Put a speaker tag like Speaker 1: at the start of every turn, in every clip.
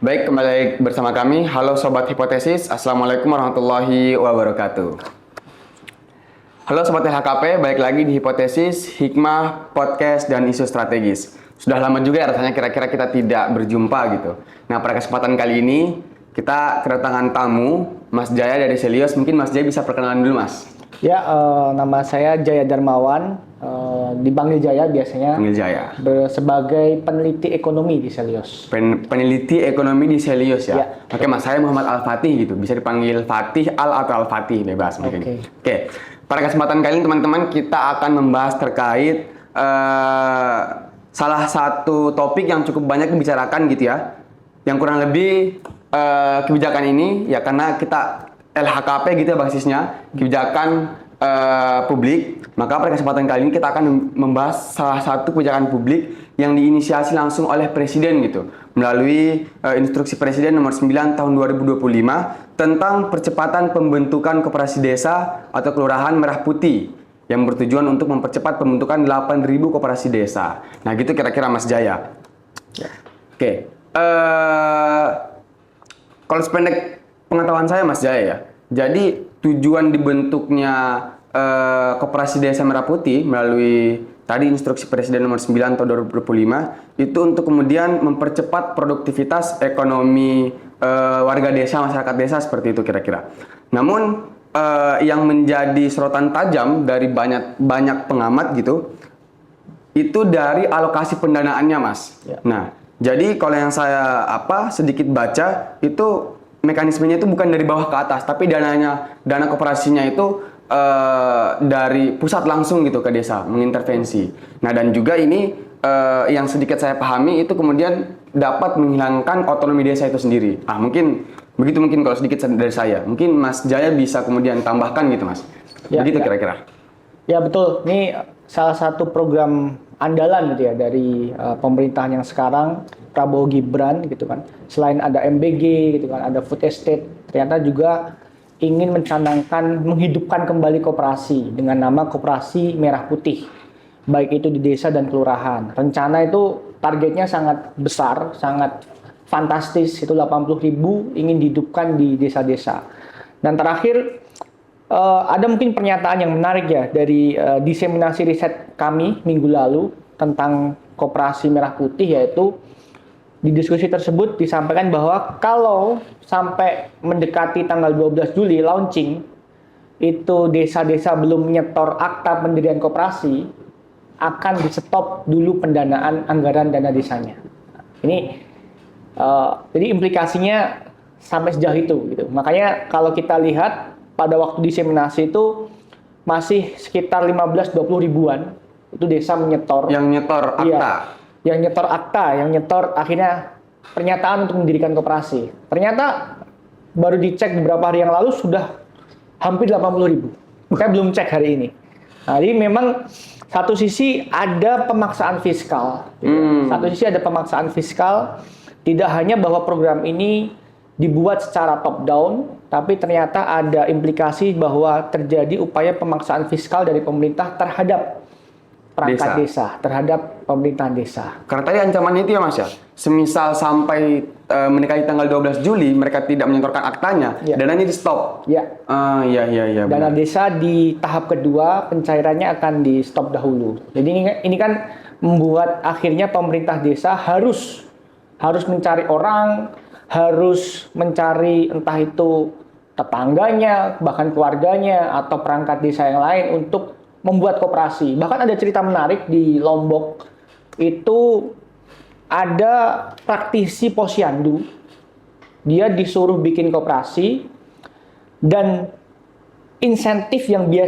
Speaker 1: Baik, kembali bersama kami. Halo Sobat Hipotesis, Assalamualaikum warahmatullahi wabarakatuh. Halo Sobat LHKP, balik lagi di Hipotesis, Hikmah, Podcast, dan Isu Strategis. Sudah lama juga ya rasanya kira-kira kita tidak berjumpa gitu. Nah, pada kesempatan kali ini, kita kedatangan tamu, Mas Jaya dari Selios. Mungkin Mas Jaya bisa perkenalan dulu, Mas.
Speaker 2: Ya, nama saya Jaya Darmawan, dipanggil Jaya biasanya.
Speaker 1: Panggil Jaya.
Speaker 2: Sebagai peneliti ekonomi di Selios.
Speaker 1: Peneliti ekonomi di Selios ya?
Speaker 2: Ya.
Speaker 1: Oke, Mas, saya Muhammad Al-Fatih gitu. Bisa dipanggil Fatih atau Al-Fatih, bebas mungkin. Oke. Pada kesempatan kali ini teman-teman, kita akan membahas terkait salah satu topik yang cukup banyak dibicarakan gitu ya. Yang kurang lebih kebijakan ini ya karena kita LHKP gitu ya basisnya, kebijakan publik. Maka pada kesempatan kali ini kita akan membahas salah satu kebijakan publik yang diinisiasi langsung oleh Presiden gitu, melalui Instruksi Presiden nomor 9 tahun 2025 tentang percepatan pembentukan koperasi desa atau kelurahan Merah Putih yang bertujuan untuk mempercepat pembentukan 8.000 koperasi desa. Nah gitu kira-kira Mas Jaya. Oke. Kalau sependek pengetahuan saya Mas Jaya ya, jadi tujuan dibentuknya Koperasi Desa Merah Putih melalui tadi Instruksi Presiden nomor 9 tahun 2025 itu untuk kemudian mempercepat produktivitas ekonomi warga desa, masyarakat desa seperti itu kira-kira. Namun yang menjadi sorotan tajam dari banyak pengamat gitu, itu dari alokasi pendanaannya Mas. Ya. Nah, jadi kalau yang saya sedikit baca itu mekanismenya itu bukan dari bawah ke atas, tapi dana koperasinya itu dari pusat langsung gitu ke desa mengintervensi. Nah dan juga ini yang sedikit saya pahami itu kemudian dapat menghilangkan otonomi desa itu sendiri. Mungkin begitu mungkin kalau sedikit dari saya. Mungkin Mas Jaya bisa kemudian tambahkan gitu Mas. Ya, begitu kira-kira.
Speaker 2: Ya betul. Ini salah satu program andalan gitu ya dari pemerintahan yang sekarang Prabowo Gibran gitu kan. Selain ada MBG gitu kan, ada food estate, ternyata juga ingin mencanangkan menghidupkan kembali koperasi dengan nama Koperasi Merah Putih, baik itu di desa dan kelurahan. Rencana itu targetnya sangat besar, sangat fantastis, itu 80.000 ingin dihidupkan di desa-desa. Dan terakhir ada mungkin pernyataan yang menarik ya dari diseminasi riset kami minggu lalu tentang Koperasi Merah Putih, yaitu di diskusi tersebut disampaikan bahwa kalau sampai mendekati tanggal 12 Juli launching, itu desa-desa belum menyetor akta pendirian koperasi, akan di-stop dulu pendanaan anggaran dana desanya. Ini jadi implikasinya sampai sejauh itu gitu. Makanya kalau kita lihat pada waktu diseminasi itu masih sekitar 15-20 ribuan itu desa menyetor.
Speaker 1: Yang nyetor akta?
Speaker 2: Iya, yang nyetor akta, yang nyetor akhirnya pernyataan untuk mendirikan koperasi. Ternyata baru dicek beberapa hari yang lalu sudah hampir 80.000. Saya belum cek hari ini. Nah, jadi memang satu sisi ada pemaksaan fiskal. Satu sisi ada pemaksaan fiskal. Tidak hanya bahwa program ini dibuat secara top down, tapi ternyata ada implikasi bahwa terjadi upaya pemaksaan fiskal dari pemerintah terhadap perangkat desa, terhadap pemerintahan desa.
Speaker 1: Karena tadi ancamannya itu ya Mas ya, semisal sampai mendekati tanggal 12 Juli mereka tidak menyetorkan aktanya, dananya di stop.
Speaker 2: Ya.
Speaker 1: Iya.
Speaker 2: Dana desa di tahap kedua pencairannya akan di stop dahulu. Jadi ini kan membuat akhirnya pemerintah desa harus mencari orang, harus mencari entah itu tetangganya, bahkan keluarganya atau perangkat desa yang lain untuk membuat koperasi. Bahkan ada cerita menarik di Lombok, itu ada praktisi posyandu, dia disuruh bikin koperasi dan insentif yang dia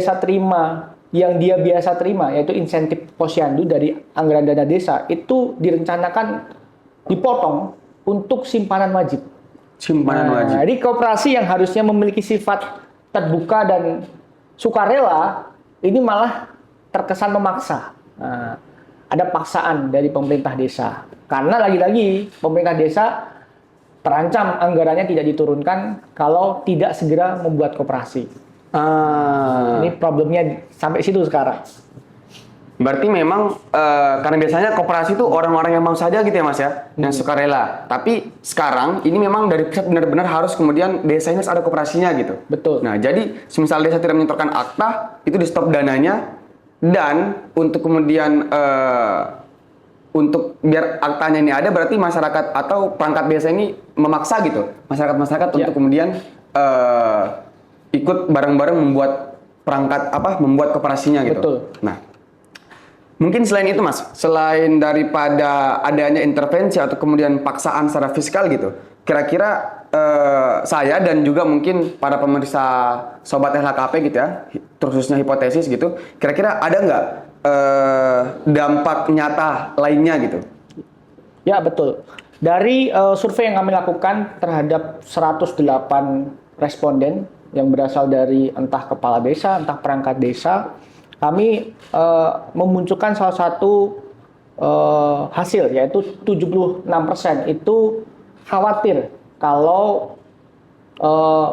Speaker 2: biasa terima yaitu insentif posyandu dari anggaran dana desa itu direncanakan dipotong untuk simpanan wajib.
Speaker 1: Wajib.
Speaker 2: Jadi koperasi yang harusnya memiliki sifat terbuka dan sukarela ini malah terkesan memaksa. Ada paksaan dari pemerintah desa. Karena lagi-lagi pemerintah desa terancam anggarannya tidak diturunkan kalau tidak segera membuat koperasi. Ini problemnya sampai situ sekarang.
Speaker 1: Berarti memang karena biasanya koperasi itu orang-orang yang mau saja gitu ya Mas ya, yang suka rela. Tapi sekarang ini memang dari pusat benar-benar harus kemudian desa ini harus ada koperasinya gitu.
Speaker 2: Betul.
Speaker 1: Nah, jadi semisal desa tidak menyetorkan akta, itu di stop dananya, dan untuk kemudian untuk biar aktanya ini ada, berarti masyarakat atau perangkat desa ini memaksa gitu masyarakat untuk kemudian ikut bareng-bareng membuat perangkat membuat koperasinya gitu.
Speaker 2: Betul.
Speaker 1: Nah, mungkin selain itu Mas, selain daripada adanya intervensi atau kemudian paksaan secara fiskal gitu, kira-kira saya dan juga mungkin para pemirsa Sobat LHKP gitu ya, khususnya hipotesis gitu, kira-kira ada nggak dampak nyata lainnya gitu?
Speaker 2: Ya, betul. Dari survei yang kami lakukan terhadap 108 responden yang berasal dari entah kepala desa, entah perangkat desa, kami memunculkan salah satu hasil, yaitu 76% itu khawatir kalau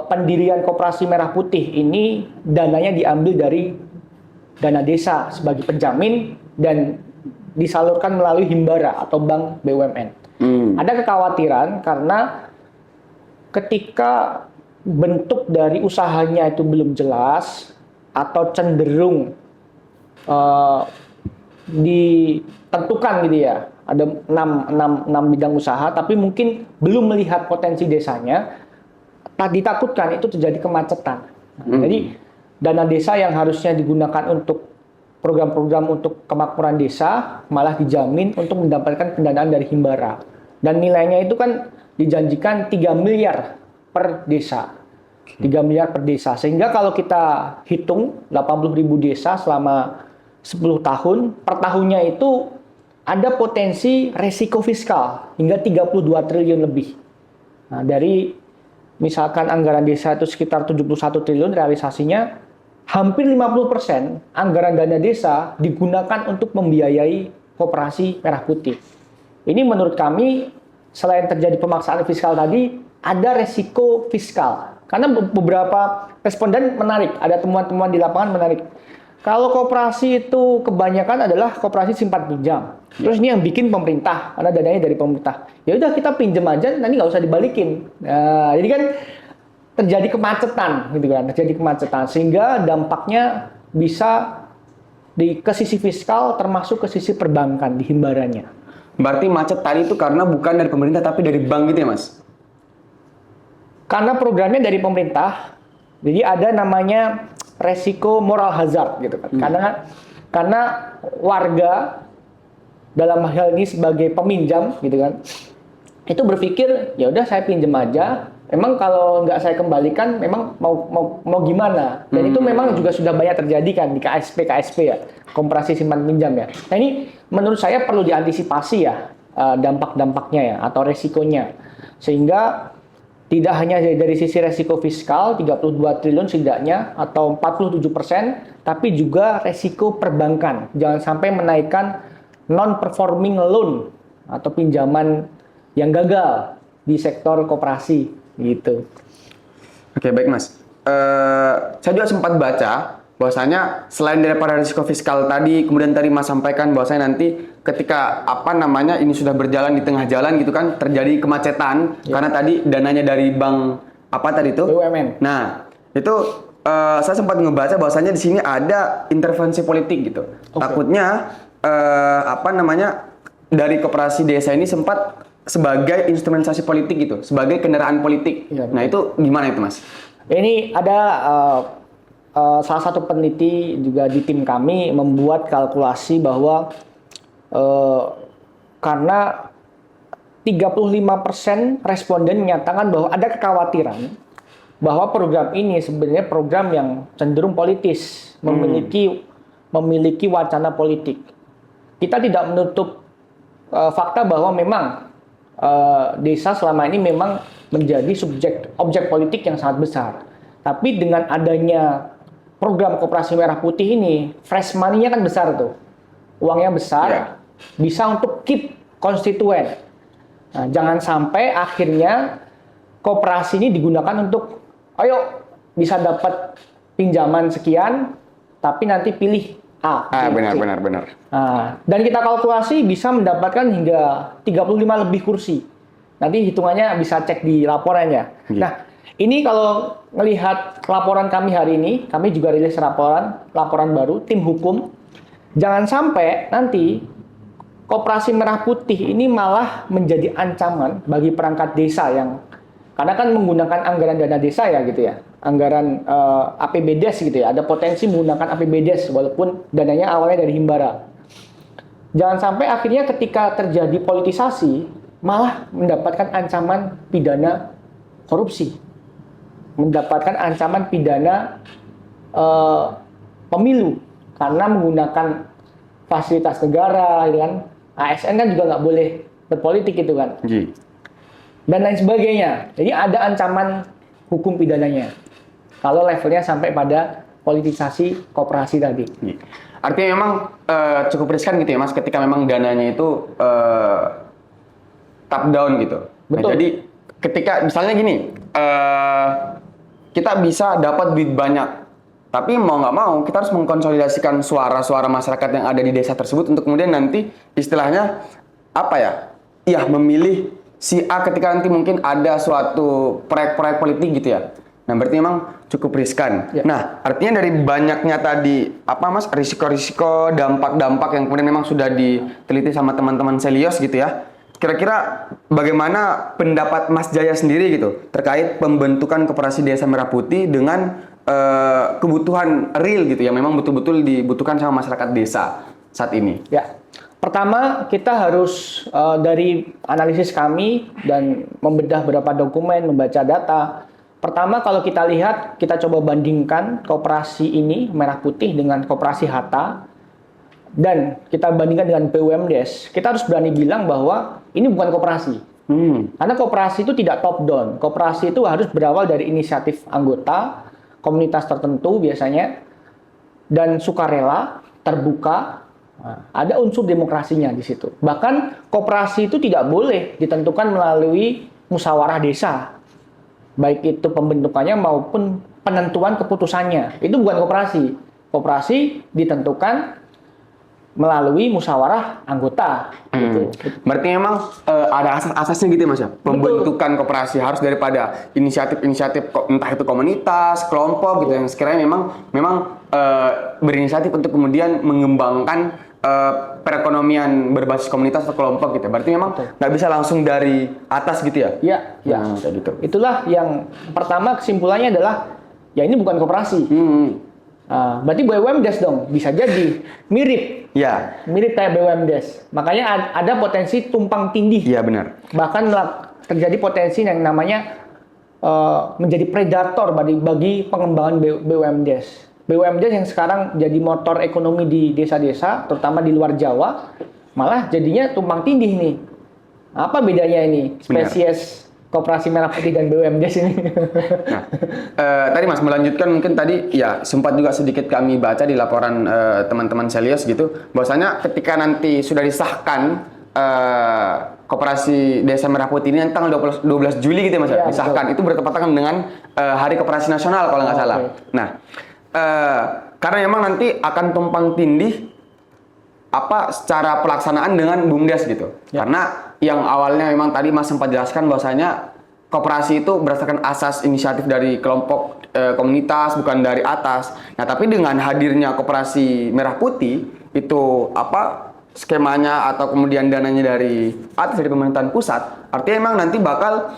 Speaker 2: pendirian Koperasi Merah Putih ini dananya diambil dari dana desa sebagai penjamin dan disalurkan melalui Himbara atau bank BUMN. Ada kekhawatiran karena ketika bentuk dari usahanya itu belum jelas atau cenderung ditentukan gitu ya, ada 6 bidang usaha tapi mungkin belum melihat potensi desanya, ditakutkan itu terjadi kemacetan. Jadi dana desa yang harusnya digunakan untuk program-program untuk kemakmuran desa malah dijamin untuk mendapatkan pendanaan dari Himbara, dan nilainya itu kan dijanjikan 3 miliar per desa. 3 miliar per desa, sehingga kalau kita hitung 80.000 desa selama 10 tahun, per tahunnya itu ada potensi resiko fiskal hingga 32 triliun lebih. Nah, dari misalkan anggaran desa itu sekitar 71 triliun realisasinya, hampir 50% anggaran dana desa digunakan untuk membiayai Koperasi Merah Putih. Ini menurut kami, selain terjadi pemaksaan fiskal tadi, ada resiko fiskal. Karena beberapa responden menarik, ada temuan-temuan di lapangan menarik. Kalau koperasi itu kebanyakan adalah koperasi simpan pinjam. Terus ini yang bikin pemerintah, karena dananya dari pemerintah. Ya udah kita pinjam aja, nanti nggak usah dibalikin. Nah, jadi kan terjadi kemacetan, gitu kan? Terjadi kemacetan, sehingga dampaknya bisa ke sisi fiskal, termasuk ke sisi perbankan di Himbaranya.
Speaker 1: Berarti macet tadi itu karena bukan dari pemerintah tapi dari bank gitu ya Mas?
Speaker 2: Karena programnya dari pemerintah, jadi ada namanya resiko moral hazard gitu kan. Karena warga dalam hal ini sebagai peminjam gitu kan, itu berpikir ya udah saya pinjam aja. Memang kalau nggak saya kembalikan, memang mau gimana? Dan itu memang juga sudah banyak terjadi kan di KSP ya, koperasi simpan pinjam ya. Nah ini menurut saya perlu diantisipasi ya dampak-dampaknya ya atau resikonya, sehingga tidak hanya dari sisi resiko fiskal 32 triliun setidaknya atau 47%, tapi juga resiko perbankan. Jangan sampai menaikkan non-performing loan atau pinjaman yang gagal di sektor koperasi gitu.
Speaker 1: Oke, baik Mas. Saya juga sempat baca bahwasanya selain daripada risiko fiskal tadi, kemudian tadi Mas sampaikan bahwasanya nanti ketika ini sudah berjalan di tengah jalan gitu kan, terjadi kemacetan karena tadi dananya dari bank tadi itu?
Speaker 2: BUMN.
Speaker 1: Nah, itu saya sempat ngebaca bahwasanya di sini ada intervensi politik gitu. Takutnya dari koperasi desa ini sempat sebagai instrumentasi politik gitu, sebagai kendaraan politik.
Speaker 2: Ya,
Speaker 1: nah, itu gimana itu Mas?
Speaker 2: Ini ada salah satu peneliti juga di tim kami membuat kalkulasi bahwa karena 35% responden menyatakan bahwa ada kekhawatiran bahwa program ini sebenarnya program yang cenderung politis, memiliki wacana politik. Kita tidak menutup fakta bahwa memang desa selama ini memang menjadi objek politik yang sangat besar. Tapi dengan adanya program Koperasi Merah Putih ini, fresh money-nya kan besar tuh. Uangnya besar, bisa untuk keep konstituen. Nah, jangan sampai akhirnya koperasi ini digunakan untuk, ayo bisa dapat pinjaman sekian, tapi nanti pilih A.
Speaker 1: benar,
Speaker 2: C.
Speaker 1: benar, benar.
Speaker 2: Nah, dan kita kalkulasi bisa mendapatkan hingga 35 lebih kursi. Nanti hitungannya bisa cek di laporannya.
Speaker 1: Iya.
Speaker 2: Nah, ini kalau melihat laporan kami hari ini, kami juga rilis laporan baru tim hukum. Jangan sampai nanti Koperasi Merah Putih ini malah menjadi ancaman bagi perangkat desa yang karena kan menggunakan anggaran dana desa ya gitu ya, anggaran APBDes gitu ya, ada potensi menggunakan APBDes walaupun dananya awalnya dari Himbara. Jangan sampai akhirnya ketika terjadi politisasi malah mendapatkan ancaman pidana korupsi, mendapatkan ancaman pidana pemilu karena menggunakan fasilitas negara, gitu kan. ASN kan juga nggak boleh berpolitik gitu kan.
Speaker 1: Ji.
Speaker 2: Dan lain sebagainya. Jadi ada ancaman hukum pidananya. Kalau levelnya sampai pada politisasi koperasi tadi.
Speaker 1: Ji. Artinya memang cukup riskan gitu ya Mas, ketika memang dananya itu top down gitu. Nah,
Speaker 2: Betul.
Speaker 1: jadi ketika misalnya gini, kita bisa dapat duit banyak, tapi mau nggak mau kita harus mengkonsolidasikan suara-suara masyarakat yang ada di desa tersebut untuk kemudian nanti istilahnya apa ya? Iya, memilih si A ketika nanti mungkin ada suatu proyek-proyek politik gitu ya. Nah, berarti memang cukup riskan.
Speaker 2: Ya.
Speaker 1: Nah, artinya dari banyaknya tadi apa Mas, risiko-risiko, dampak-dampak yang kemudian memang sudah diteliti sama teman-teman Selios gitu ya. Kira-kira bagaimana pendapat Mas Jaya sendiri gitu terkait pembentukan Koperasi Desa Merah Putih dengan kebutuhan real gitu yang memang betul-betul dibutuhkan sama masyarakat desa saat ini?
Speaker 2: Ya. Pertama, kita harus dari analisis kami dan membedah beberapa dokumen, membaca data. Pertama, kalau kita lihat, kita coba bandingkan koperasi ini Merah Putih dengan koperasi Hatta dan kita bandingkan dengan BUMDes. Kita harus berani bilang bahwa ini bukan koperasi. Karena koperasi itu tidak top down. Koperasi itu harus berawal dari inisiatif anggota, komunitas tertentu biasanya, dan sukarela, terbuka. Nah, ada unsur demokrasinya di situ. Bahkan koperasi itu tidak boleh ditentukan melalui musyawarah desa, baik itu pembentukannya maupun penentuan keputusannya. Itu bukan koperasi. Koperasi ditentukan melalui musyawarah anggota. Gitu.
Speaker 1: Berarti memang ada asas-asasnya gitu ya Mas ya? Pembentukan koperasi harus daripada inisiatif entah itu komunitas, kelompok gitu yang sekiranya memang berinisiatif untuk kemudian mengembangkan perekonomian berbasis komunitas atau kelompok gitu. Berarti memang nggak bisa langsung dari atas gitu ya?
Speaker 2: Ya, ya.
Speaker 1: Kayak gitu.
Speaker 2: Itulah yang pertama kesimpulannya adalah ya ini bukan koperasi. Berarti BUMDes dong, bisa jadi mirip.
Speaker 1: Ya.
Speaker 2: Mirip kayak BUMDes. Makanya ada potensi tumpang tindih.
Speaker 1: Iya benar.
Speaker 2: Bahkan terjadi potensi yang namanya menjadi predator bagi pengembangan BUMDes. BUMDes yang sekarang jadi motor ekonomi di desa-desa, terutama di luar Jawa, malah jadinya tumpang tindih nih. Apa bedanya ini spesies Koperasi Merah Putih dan BUMDes ini?
Speaker 1: Nah, tadi Mas melanjutkan mungkin tadi ya sempat juga sedikit kami baca di laporan teman-teman Selios gitu, bahwasanya ketika nanti sudah disahkan Koperasi Desa Merah Putih ini tanggal 12 Juli gitu ya Mas ya, disahkan, betul. Itu bertepatan dengan Hari Koperasi Nasional kalau nggak salah. Okay. Nah, karena memang nanti akan tumpang tindih secara pelaksanaan dengan BUMDes gitu. Ya. Karena yang awalnya memang tadi Mas sempat jelaskan bahwasanya koperasi itu berdasarkan asas inisiatif dari kelompok komunitas, bukan dari atas. Nah, tapi dengan hadirnya Koperasi Merah Putih itu skemanya atau kemudian dananya dari atas, dari pemerintahan pusat, artinya memang nanti bakal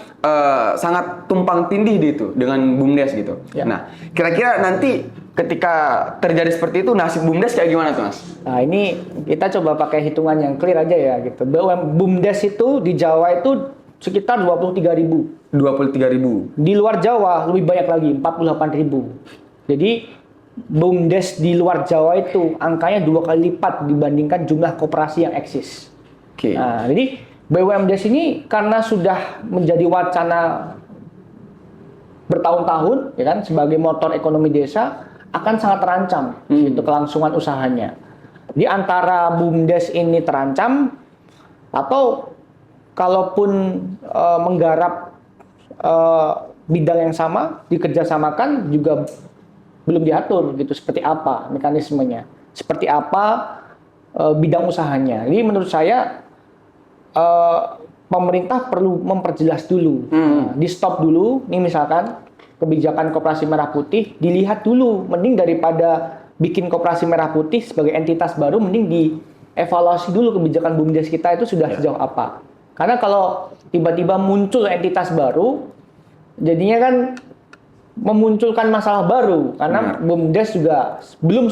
Speaker 1: sangat tumpang tindih itu dengan BUMDes gitu. Ya. Nah, kira-kira nanti ketika terjadi seperti itu nasib BUMDes kayak gimana tuh Mas?
Speaker 2: Nah, ini kita coba pakai hitungan yang clear aja ya gitu. BUMDes itu di Jawa itu sekitar 23.000.
Speaker 1: 23.000.
Speaker 2: Di luar Jawa lebih banyak lagi, 48.000. Jadi BUMDes di luar Jawa itu angkanya 2 kali lipat dibandingkan jumlah koperasi yang eksis.
Speaker 1: Oke.
Speaker 2: Nah, jadi BUMDes ini karena sudah menjadi wacana bertahun-tahun, ya kan, sebagai motor ekonomi desa akan sangat terancam itu kelangsungan usahanya. Di antara BUMDes ini terancam atau kalaupun menggarap bidang yang sama dikerjasamakan juga belum diatur gitu seperti apa mekanismenya. seperti apa bidang usahanya. Jadi menurut saya pemerintah perlu memperjelas dulu, di stop dulu. Nih misalkan kebijakan koperasi merah putih dilihat dulu, mending daripada bikin koperasi merah putih sebagai entitas baru, mending dievaluasi dulu kebijakan BUMDes kita itu sudah sejauh apa. Karena kalau tiba-tiba muncul entitas baru, jadinya kan memunculkan masalah baru, karena BUMDes juga belum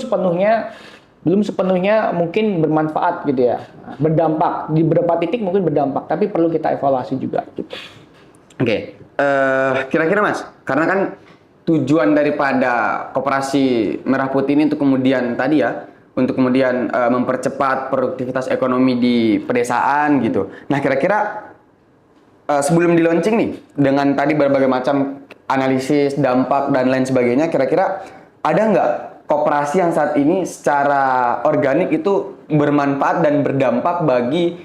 Speaker 2: sepenuhnya mungkin bermanfaat gitu ya, berdampak di beberapa titik mungkin berdampak, tapi perlu kita evaluasi juga. Gitu.
Speaker 1: Oke, kira-kira Mas, karena kan tujuan daripada koperasi merah putih ini untuk kemudian tadi ya, untuk kemudian mempercepat produktivitas ekonomi di pedesaan gitu. Nah, kira-kira sebelum di launching nih, dengan tadi berbagai macam analisis, dampak, dan lain sebagainya, kira-kira ada nggak koperasi yang saat ini secara organik itu bermanfaat dan berdampak bagi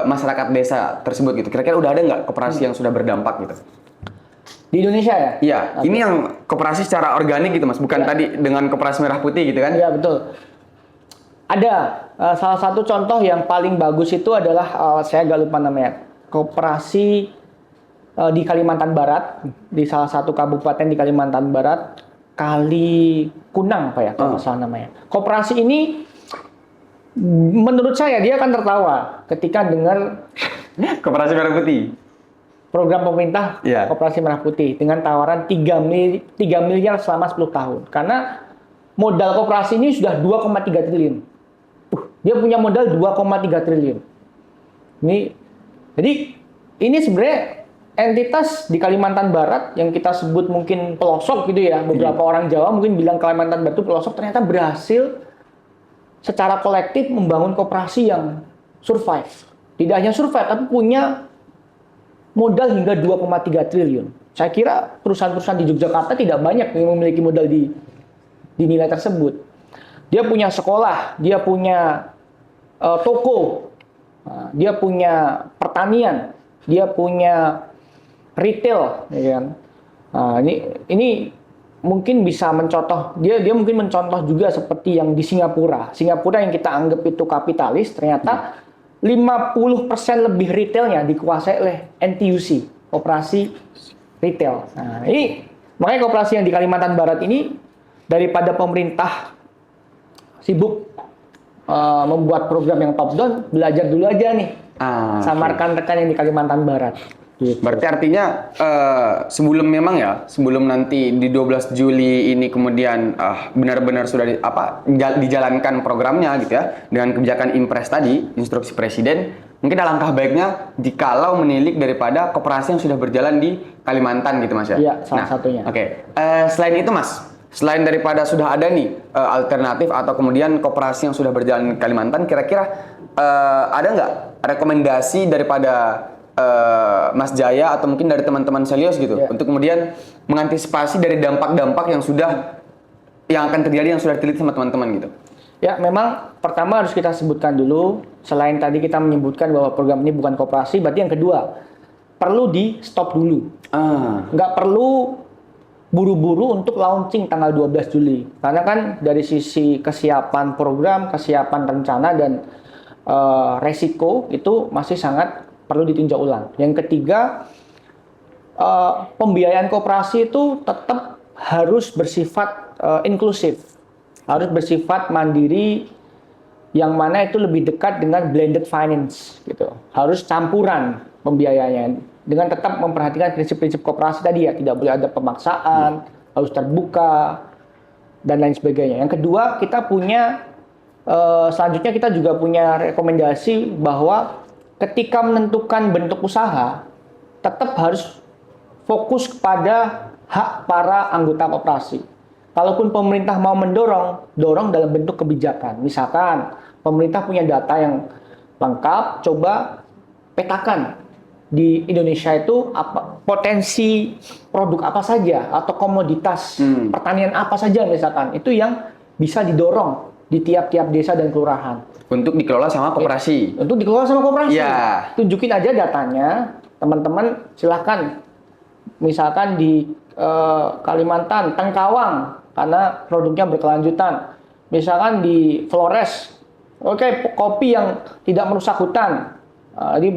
Speaker 1: masyarakat desa tersebut gitu? Kira-kira udah ada nggak koperasi yang sudah berdampak gitu?
Speaker 2: Di Indonesia ya?
Speaker 1: Iya, ini yang koperasi secara organik gitu Mas, bukan tadi dengan koperasi merah putih gitu kan?
Speaker 2: Iya, betul. Ada salah satu contoh yang paling bagus itu adalah saya agak lupa namanya, koperasi di Kalimantan Barat, di salah satu kabupaten di Kalimantan Barat, Kali Kunang apa ya kalau nggak salah namanya. Koperasi ini menurut saya dia akan tertawa ketika dengar
Speaker 1: Koperasi merah putih.
Speaker 2: program pemerintah Koperasi Merah Putih dengan tawaran 3 miliar selama 10 tahun. Karena modal koperasi ini sudah 2,3 triliun. Dia punya modal 2,3 triliun. Jadi ini sebenarnya entitas di Kalimantan Barat yang kita sebut mungkin pelosok gitu ya. Beberapa orang Jawa mungkin bilang Kalimantan Barat itu pelosok, ternyata berhasil secara kolektif membangun koperasi yang survive. Tidak hanya survive, tapi punya modal hingga 2,3 triliun. Saya kira perusahaan-perusahaan di Yogyakarta tidak banyak yang memiliki modal di nilai tersebut. Dia punya sekolah, dia punya toko, dia punya pertanian, dia punya retail, ya kan? Ini mungkin bisa mencontoh, dia mungkin mencontoh juga seperti yang di Singapura. Singapura yang kita anggap itu kapitalis, ternyata 50% lebih retailnya dikuasai oleh NTUC, operasi retail. Nah, ini makanya koperasi yang di Kalimantan Barat ini daripada pemerintah sibuk membuat program yang top down, belajar dulu aja nih sama rekan-rekan yang di Kalimantan Barat. Gitu.
Speaker 1: Berarti artinya sebelum nanti di 12 Juli ini kemudian benar-benar sudah dijalankan programnya gitu ya dengan kebijakan Impres tadi, instruksi Presiden, mungkin alangkah baiknya jikalau menilik daripada koperasi yang sudah berjalan di Kalimantan gitu Mas ya.
Speaker 2: Iya, salah satunya.
Speaker 1: Oke. Selain itu Mas, selain daripada sudah ada nih alternatif atau kemudian koperasi yang sudah berjalan di Kalimantan, kira-kira ada nggak rekomendasi daripada Mas Jaya atau mungkin dari teman-teman Selios gitu untuk kemudian mengantisipasi dari dampak-dampak yang akan terjadi yang sudah diteliti sama teman-teman gitu?
Speaker 2: Ya, memang pertama harus kita sebutkan dulu, selain tadi kita menyebutkan bahwa program ini bukan koperasi, berarti yang kedua perlu di stop dulu. Nggak perlu buru-buru untuk launching tanggal 12 Juli. Karena kan dari sisi kesiapan program, kesiapan rencana dan resiko itu masih sangat perlu ditinjau ulang. Yang ketiga, pembiayaan koperasi itu tetap harus bersifat inklusif, harus bersifat mandiri, yang mana itu lebih dekat dengan blended finance, gitu. Harus campuran pembiayaannya dengan tetap memperhatikan prinsip-prinsip koperasi tadi ya, tidak boleh ada pemaksaan, harus terbuka dan lain sebagainya. Yang kedua, kita punya selanjutnya kita juga punya rekomendasi bahwa ketika menentukan bentuk usaha, tetap harus fokus kepada hak para anggota koperasi. Kalaupun pemerintah mau dorong dalam bentuk kebijakan. Misalkan pemerintah punya data yang lengkap, coba petakan di Indonesia itu potensi produk apa saja atau komoditas pertanian apa saja misalkan. Itu yang bisa didorong di tiap-tiap desa dan kelurahan. Untuk dikelola sama koperasi. Untuk dikelola sama koperasi. Ya. Tunjukin aja datanya, teman-teman silahkan. Misalkan di Kalimantan, Tengkawang, karena produknya berkelanjutan. misalkan di Flores, oke, kopi yang tidak merusak hutan, ini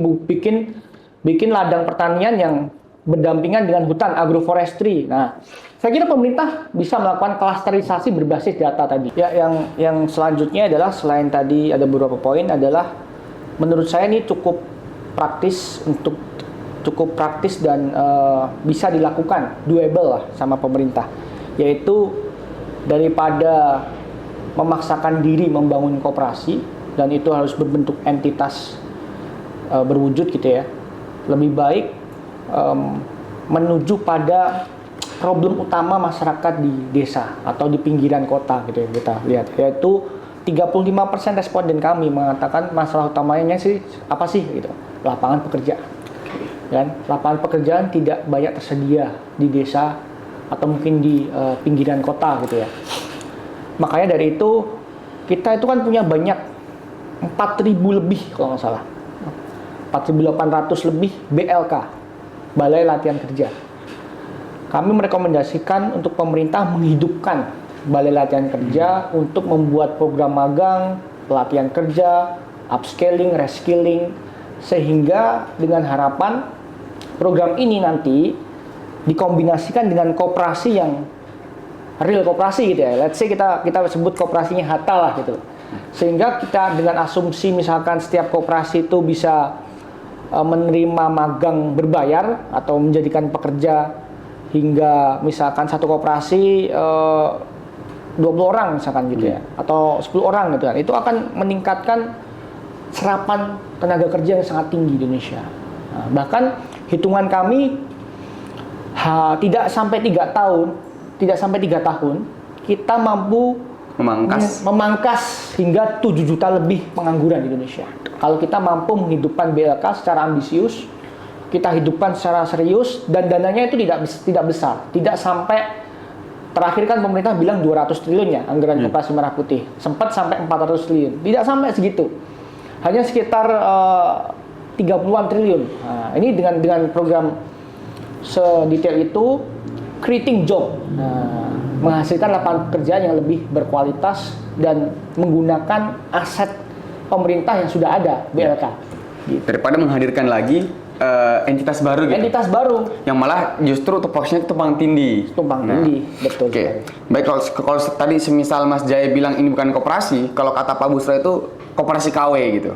Speaker 2: bikin ladang pertanian yang berdampingan dengan hutan, agroforestry. Nah, saya kira pemerintah bisa melakukan klasterisasi berbasis data tadi. Ya, yang selanjutnya adalah selain tadi ada beberapa poin adalah menurut saya ini cukup praktis dan bisa dilakukan, doable lah sama pemerintah. Yaitu daripada memaksakan diri membangun koperasi dan itu harus berbentuk entitas berwujud gitu ya. Lebih baik menuju pada problem utama masyarakat di desa atau di pinggiran kota gitu ya, kita lihat, yaitu 35% responden kami mengatakan masalah utamanya sih apa sih gitu, lapangan pekerjaan. Dan lapangan pekerjaan tidak banyak tersedia di desa atau mungkin di pinggiran kota gitu ya. Makanya dari itu kita itu kan punya banyak 4.000 lebih kalau nggak salah, 4.800 lebih BLK, Balai Latihan Kerja. Kami merekomendasikan untuk pemerintah menghidupkan Balai Latihan Kerja untuk membuat program magang, pelatihan kerja, upscaling, reskilling, sehingga dengan harapan program ini nanti dikombinasikan dengan koperasi yang real koperasi gitu ya. Let's say kita sebut koperasinya Hatta lah gitu. Sehingga kita dengan asumsi misalkan setiap koperasi itu bisa menerima magang berbayar atau menjadikan pekerja hingga misalkan satu koperasi 20 orang misalkan gitu ya, atau 10 orang gitu kan. Itu akan meningkatkan serapan tenaga kerja yang sangat tinggi di Indonesia. Nah, bahkan hitungan kami tidak sampai 3 tahun kita mampu memangkas hingga 7 juta lebih pengangguran di Indonesia. Kalau kita mampu menghidupkan BLK secara ambisius, kita hidupkan secara serius, dan dananya itu tidak besar, tidak sampai, terakhir kan pemerintah bilang 200 triliun ya anggaran Koperasi Merah Putih, sempat sampai 400 triliun, tidak sampai segitu, hanya sekitar 30-an triliun. Nah, ini dengan program sedetail itu, creating job, menghasilkan lapangan pekerjaan yang lebih berkualitas dan menggunakan aset pemerintah yang sudah ada, BLK.
Speaker 1: Gitu. Daripada menghadirkan lagi entitas baru gitu.
Speaker 2: Entitas baru.
Speaker 1: Yang malah justru tupoksinya tumpang tindih.
Speaker 2: Betul.
Speaker 1: Oke. Baik, kalau tadi semisal Mas Jaya bilang ini bukan koperasi, kalau kata Pak Busra itu koperasi KW gitu.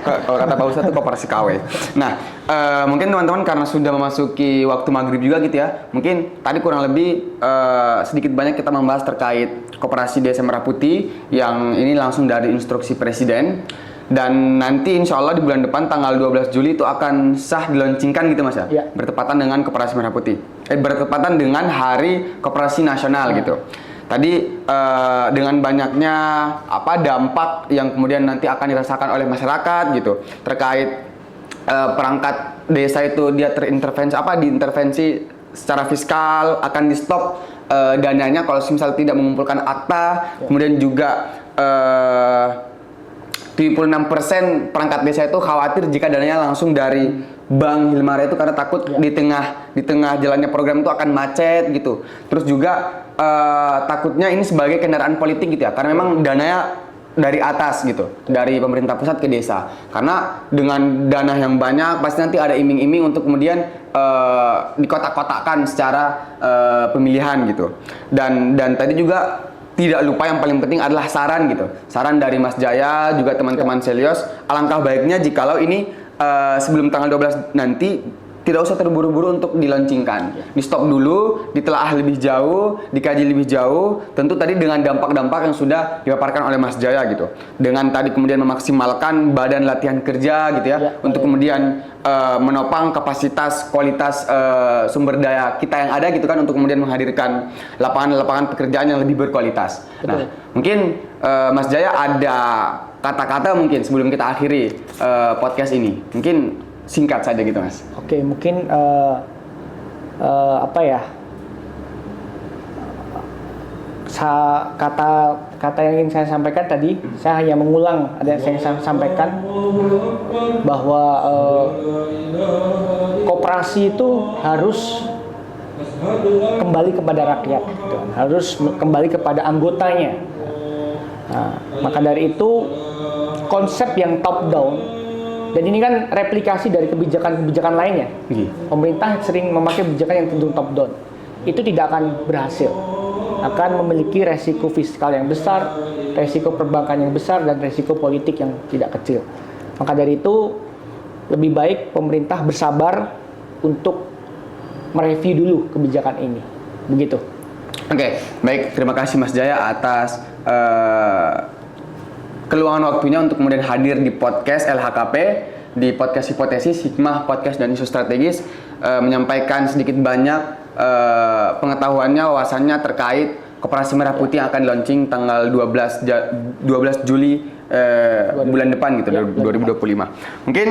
Speaker 1: Kalau kata Pak Busra itu koperasi KW. Nah, mungkin teman-teman karena sudah memasuki waktu maghrib juga gitu ya, mungkin tadi kurang lebih sedikit banyak kita membahas terkait Koperasi Desa Merah Putih yang ini langsung dari instruksi Presiden. Dan nanti insya Allah di bulan depan tanggal 12 Juli itu akan sah dilaunchingkan gitu Mas ya?
Speaker 2: Ya.
Speaker 1: Bertepatan dengan Koperasi Merah Putih. Bertepatan dengan Hari Koperasi Nasional gitu. Tadi dengan banyaknya dampak yang kemudian nanti akan dirasakan oleh masyarakat gitu terkait perangkat desa itu dia diintervensi secara fiskal, akan di stop dananya kalau misal tidak mengumpulkan akta, kemudian juga 76% perangkat desa itu khawatir jika dananya langsung dari Bank Hilmara itu karena takut di tengah jalannya program itu akan macet gitu. Terus juga takutnya ini sebagai kendaraan politik gitu ya, karena memang dananya dari atas gitu, dari pemerintah pusat ke desa. Karena dengan dana yang banyak pasti nanti ada iming-iming untuk kemudian dikotak-kotakkan secara pemilihan gitu. Dan tadi juga tidak lupa yang paling penting adalah saran gitu. Saran dari Mas Jaya juga teman-teman Selyos, alangkah baiknya jikalau ini sebelum tanggal 12 nanti tidak usah terburu-buru untuk dilaunchingkan. Di stop dulu, ditelaah lebih jauh, dikaji lebih jauh, tentu tadi dengan dampak-dampak yang sudah dipaparkan oleh Mas Jaya gitu. Dengan tadi kemudian memaksimalkan badan latihan kerja gitu ya, untuk kemudian menopang kapasitas kualitas sumber daya kita yang ada gitu kan, untuk kemudian menghadirkan lapangan-lapangan pekerjaan yang lebih berkualitas.
Speaker 2: Betul.
Speaker 1: Nah, mungkin Mas Jaya ada kata-kata mungkin sebelum kita akhiri podcast ini. Mungkin singkat saja gitu Mas.
Speaker 2: Oke, mungkin kata yang ingin saya sampaikan tadi, saya hanya mengulang ada yang saya sampaikan bahwa koperasi itu harus kembali kepada rakyat, gitu. Harus kembali kepada anggotanya. Nah, maka dari itu konsep yang top down, dan ini kan replikasi dari kebijakan-kebijakan lainnya. Pemerintah sering memakai kebijakan yang cenderung top down. Itu tidak akan berhasil. Akan memiliki resiko fiskal yang besar, resiko perbankan yang besar, dan resiko politik yang tidak kecil. Maka dari itu lebih baik pemerintah bersabar untuk mereview dulu kebijakan ini. Begitu.
Speaker 1: Oke, baik. Terima kasih Mas Jaya atas keluangan waktunya untuk kemudian hadir di podcast LHKP, di podcast Hipotesis, Hikmah, Podcast, dan Isu Strategis, menyampaikan sedikit banyak pengetahuannya, wawasannya terkait Koperasi Merah Putih yang akan launching tanggal 12 Juli bulan depan gitu, 2025. Mungkin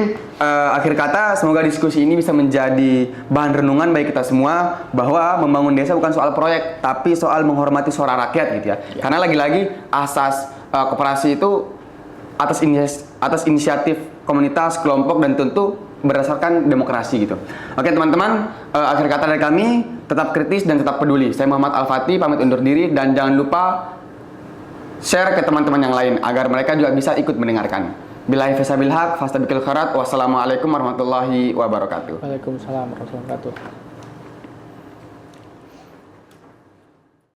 Speaker 1: akhir kata, semoga diskusi ini bisa menjadi bahan renungan bagi kita semua bahwa membangun desa bukan soal proyek, tapi soal menghormati suara rakyat gitu ya. Karena lagi-lagi asas koperasi itu atas inisiatif komunitas, kelompok, dan tentu berdasarkan demokrasi gitu. Oke teman-teman, akhir kata dari kami, tetap kritis dan tetap peduli. Saya Muhammad Al-Fatih, pamit undur diri, dan jangan lupa share ke teman-teman yang lain agar mereka juga bisa ikut mendengarkan. Billahi fisabil haq, fastabiqul khairat. Wassalamualaikum warahmatullahi wabarakatuh.
Speaker 2: Waalaikumsalam warahmatullahi wabarakatuh.